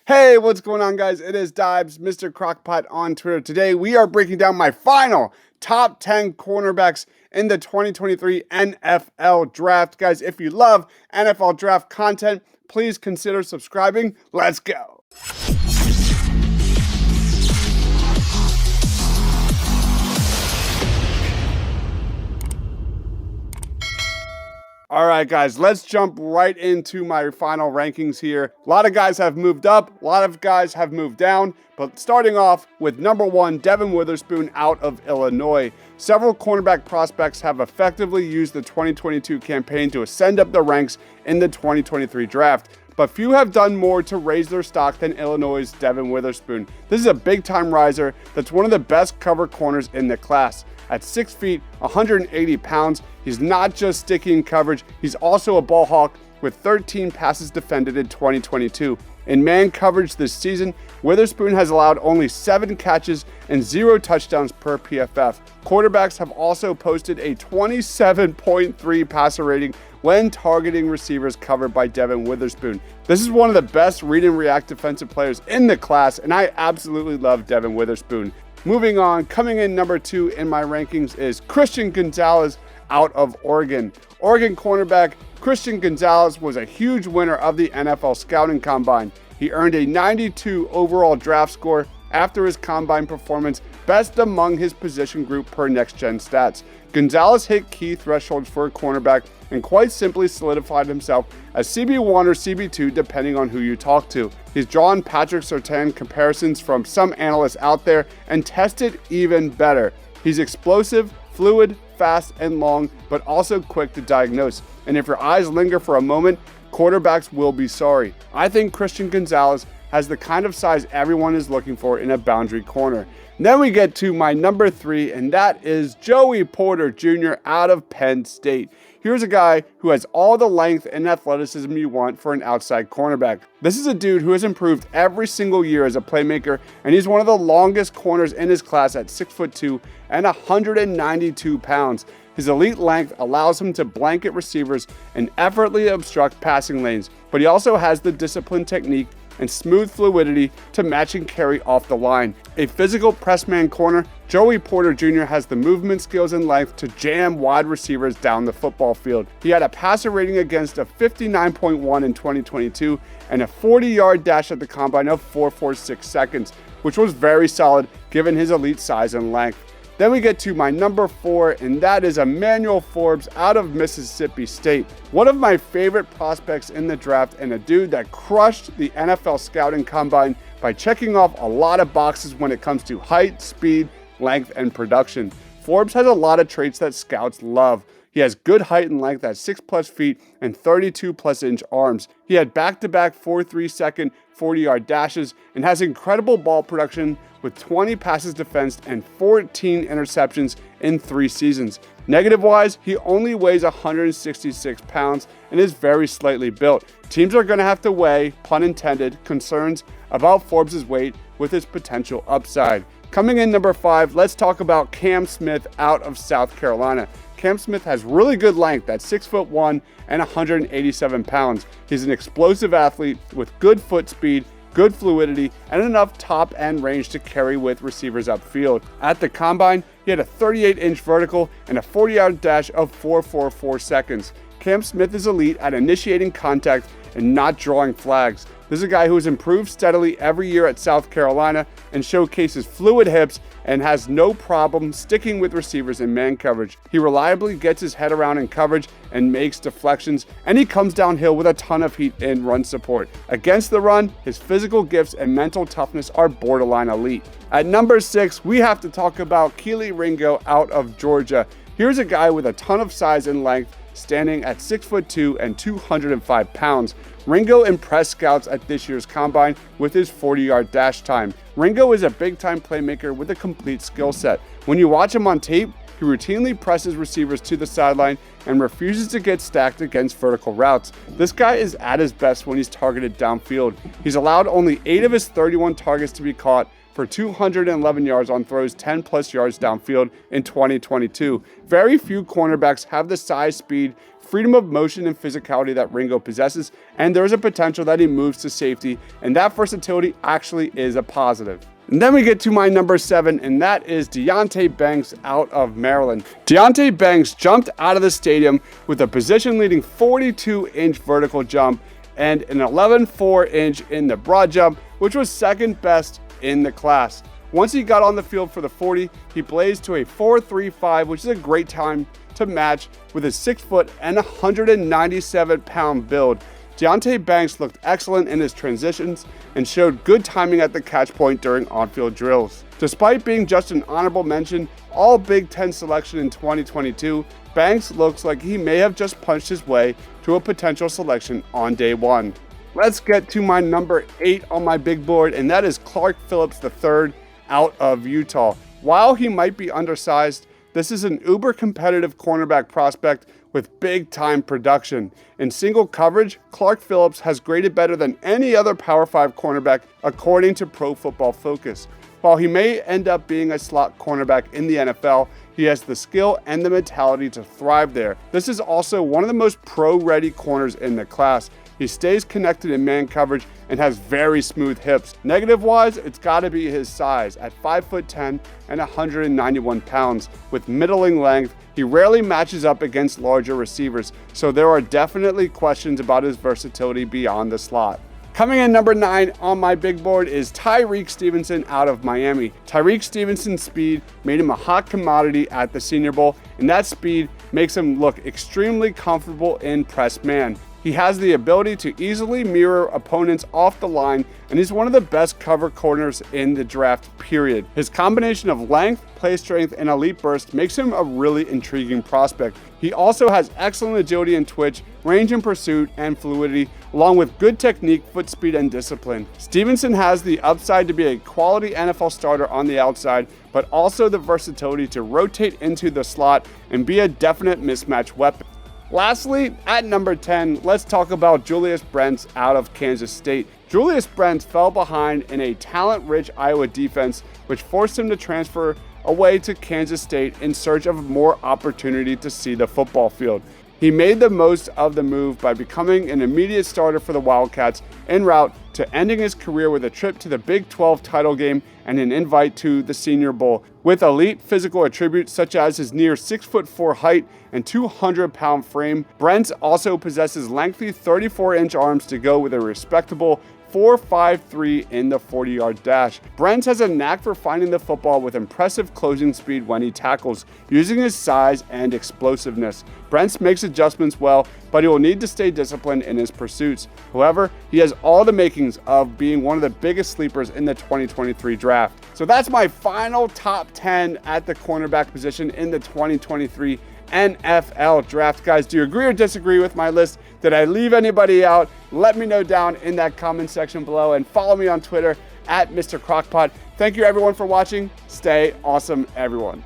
Hey, what's going on, guys? It is Dibes, Mr. Crockpot on Twitter. Today, we are breaking down my final top 10 cornerbacks in the 2023 NFL Draft. Guys, if you love NFL Draft content, please consider subscribing. Let's go. All right, guys, let's jump right into my final rankings here. A lot of guys have moved up, a lot of guys have moved down, but starting off with number 1, Devin Witherspoon out of Illinois. Several cornerback prospects have effectively used the 2022 campaign to ascend up the ranks in the 2023 draft, but few have done more to raise their stock than Illinois' Devin Witherspoon. This is a big-time riser that's one of the best cover corners in the class. At 6 feet, 180 pounds, he's not just sticky in coverage, he's also a ball hawk with 13 passes defended in 2022. In man coverage this season, Witherspoon has allowed only 7 catches and 0 touchdowns per PFF. Quarterbacks have also posted a 27.3 passer rating when targeting receivers covered by Devin Witherspoon. This is one of the best read and react defensive players in the class, and I absolutely love Devin Witherspoon. Moving on, coming in number 2 in my rankings is Christian Gonzalez out of Oregon. Oregon cornerback Christian Gonzalez was a huge winner of the NFL Scouting Combine. He earned a 92 overall draft score after his combine performance, best among his position group per Next Gen Stats. Gonzalez hit key thresholds for a cornerback and quite simply solidified himself as CB1 or CB2 depending on who you talk to. He's drawn Patrick Surtain comparisons from some analysts out there and tested even better. He's explosive, fluid, fast, and long, but also quick to diagnose. And if your eyes linger for a moment, quarterbacks will be sorry. I think Christian Gonzalez has the kind of size everyone is looking for in a boundary corner. Then we get to my number 3, and that is Joey Porter Jr. out of Penn State. Here's a guy who has all the length and athleticism you want for an outside cornerback. This is a dude who has improved every single year as a playmaker, and he's one of the longest corners in his class at 6'2" and 192 pounds. His elite length allows him to blanket receivers and effortlessly obstruct passing lanes, but he also has the disciplined technique and smooth fluidity to match and carry off the line. A physical press man corner, Joey Porter Jr. has the movement skills and length to jam wide receivers down the football field. He had a passer rating against a 59.1 in 2022 and a 40-yard dash at the combine of 4.46 seconds, which was very solid given his elite size and length. Then we get to my number 4, and that is Emmanuel Forbes out of Mississippi State. One of my favorite prospects in the draft and a dude that crushed the NFL Scouting Combine by checking off a lot of boxes when it comes to height, speed, length, and production. Forbes has a lot of traits that scouts love. He has good height and length at 6+ feet and 32+ inch arms. He had back-to-back 4.3 second 40-yard dashes and has incredible ball production with 20 passes defensed and 14 interceptions in 3 seasons. Negative-wise, he only weighs 166 pounds and is very slightly built. Teams are going to have to weigh, pun intended, concerns about Forbes' weight with his potential upside. Coming in number 5, let's talk about Cam Smith out of South Carolina. Cam Smith has really good length at 6'1" and 187 pounds. He's an explosive athlete with good foot speed, good fluidity, and enough top-end range to carry with receivers upfield. At the combine, he had a 38-inch vertical and a 40-yard dash of 4.44 seconds. Cam Smith is elite at initiating contact and not drawing flags. This is a guy who has improved steadily every year at South Carolina and showcases fluid hips and has no problem sticking with receivers in man coverage. He reliably gets his head around in coverage and makes deflections, and he comes downhill with a ton of heat in run support. Against the run, his physical gifts and mental toughness are borderline elite. At number 6, we have to talk about Keeley Ringo out of Georgia. Here's a guy with a ton of size and length, standing at 6'2" and 205 pounds. Ringo impressed scouts at this year's combine with his 40-yard dash time. Ringo is a big-time playmaker with a complete skill set. When you watch him on tape, he routinely presses receivers to the sideline and refuses to get stacked against vertical routes. This guy is at his best when he's targeted downfield. He's allowed only 8 of his 31 targets to be caught, for 211 yards on throws 10 plus yards downfield in 2022. Very few cornerbacks have the size, speed, freedom of motion, and physicality that Ringo possesses, and there is a potential that he moves to safety, and that versatility actually is a positive. And then we get to my number 7, and that is Deontay Banks out of Maryland. Deontay Banks jumped out of the stadium with a position-leading 42-inch vertical jump and an 11.4-inch in the broad jump, which was second best in the class. Once he got on the field for the 40, he blazed to a 4.35, which is a great time to match with his 6 foot and 197-pound build. Deontay Banks looked excellent in his transitions and showed good timing at the catch point during on-field drills. Despite being just an honorable mention, all Big Ten selection in 2022, Banks looks like he may have just punched his way to a potential selection on day one. Let's get to my number 8 on my big board, and that is Clark Phillips III out of Utah. While he might be undersized, this is an uber competitive cornerback prospect with big time production. In single coverage, Clark Phillips has graded better than any other Power 5 cornerback according to Pro Football Focus. While he may end up being a slot cornerback in the NFL, he has the skill and the mentality to thrive there. This is also one of the most pro-ready corners in the class. He stays connected in man coverage and has very smooth hips. Negative-wise, it's got to be his size. At 5'10" and 191 pounds, with middling length, he rarely matches up against larger receivers, so there are definitely questions about his versatility beyond the slot. Coming in number 9 on my big board is Tyrique Stevenson out of Miami. Tyrique Stevenson's speed made him a hot commodity at the Senior Bowl, and that speed makes him look extremely comfortable in press man. He has the ability to easily mirror opponents off the line, and he's one of the best cover corners in the draft, period. His combination of length, play strength, and elite burst makes him a really intriguing prospect. He also has excellent agility and twitch, range and pursuit, and fluidity, along with good technique, foot speed, and discipline. Stevenson has the upside to be a quality NFL starter on the outside, but also the versatility to rotate into the slot and be a definite mismatch weapon. Lastly, at number 10, let's talk about Julius Brents out of Kansas State. Julius Brents fell behind in a talent-rich Iowa defense, which forced him to transfer away to Kansas State in search of more opportunity to see the football field. He made the most of the move by becoming an immediate starter for the Wildcats en route to ending his career with a trip to the Big 12 title game and an invite to the Senior Bowl. With elite physical attributes such as his near 6'4" height and 200-pound frame, Brents also possesses lengthy 34-inch arms to go with a respectable 4.53 in the 40-yard dash. Brents has a knack for finding the football with impressive closing speed when he tackles, using his size and explosiveness. Brents makes adjustments well, but he will need to stay disciplined in his pursuits. However, he has all the makings of being one of the biggest sleepers in the 2023 draft. So that's my final top 10 at the cornerback position in the 2023 NFL draft. Guys, do you agree or disagree with my list? Did I leave anybody out? Let me know down in that comment section below, and follow me on Twitter at Mr. Crockpot. Thank you everyone for watching. Stay awesome, everyone.